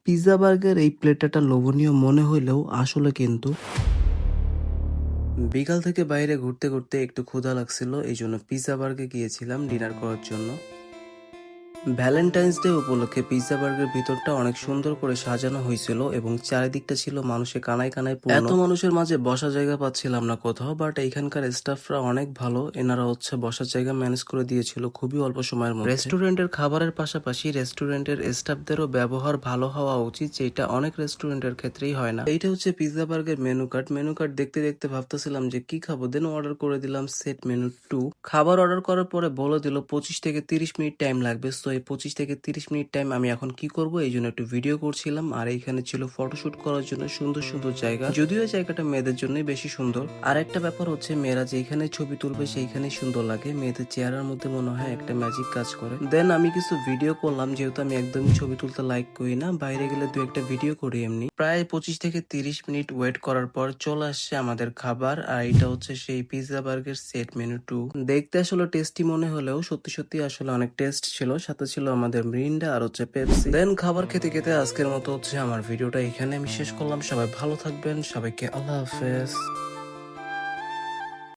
Pizza burger এই প্লেটটা লোভনীয় মনে হইলেও আসলে কিন্তু বিকাল থেকে বাইরে ঘুরতে ঘুরতে একটু ক্ষুধা লাগছিল, এই জন্য পিৎজা বার্গে গিয়েছিলাম ডিনার করার জন্য। ভ্যালেন্টাইন্স ডে উপলক্ষে পিৎজা বার্গের ভিতরটা অনেক সুন্দর করে সাজানো হয়েছিল এবং চারিদিকটা ছিল মানুষে কানায় কানায় পূর্ণ। এত মানুষের মাঝে বসার জায়গা পাচ্ছিলাম না কোথাও, বাট এইখানকার স্টাফরা অনেক ভালো। এনারা বসার জায়গা ম্যানেজ করে দিয়েছিল খুবই অল্প সময়ের মধ্যে। রেস্টুরেন্টের খাবারের পাশাপাশি রেস্টুরেন্টের স্টাফদেরও ব্যবহার ভালো হওয়া উচিত, যেটা অনেক রেস্টুরেন্টের ক্ষেত্রেই হয় না। এইটা হচ্ছে পিৎজা বার্গের মেনু কার্ড। মেনু কার্ড দেখতে দেখতে ভাবতেছিলাম যে কি খাবো, দেন অর্ডার করে দিলাম সেট মেনু 2। খাবার অর্ডার করার পরে বলে দিল 25 থেকে 30 মিনিট টাইম লাগবে। সো এই 25 থেকে 30 মিনিট টাইম আমি এখন কি করব, এই জন্য একটু ভিডিও করছিলাম। আর এইখানে ছিল ফটোশুট করার জন্য সুন্দর সুন্দর জায়গা, যদিও এই জায়গাটা মেয়েদের জন্যই বেশি সুন্দর। আর একটা ব্যাপার হচ্ছে, মেয়েরা যেখানে ছবি তুলবে সেইখানেই সুন্দর লাগে। মেয়েদের চেহারার মধ্যে মনে হয় একটা ম্যাজিক কাজ করে। দেন আমি কিছু ভিডিও করলাম, যেহেতু আমি একদমই ছবি তুলতে লাইক করি না, বাইরে গেলে দু একটা ভিডিও করি এমনি। প্রায় 25 থেকে 30 মিনিট ওয়েট করার পর চলে আসছে আমাদের খাবার। আর এটা হচ্ছে সেই পিৎজা বার্গের সেট মেনু 2। দেখতে আসলে টেস্টি মনে হলেও সত্যি সত্যি আসলে অনেক টেস্ট ছিল। সাথে ছিল আমাদের মিরিন্ডা আর পেপসি। দেন খাবার খেতে খেতে আজকের মতো আমার ভিডিওটা এখানে আমি শেষ করলাম। সবাই ভালো থাকবেন, সবাইকে আল্লাহ হাফেজ।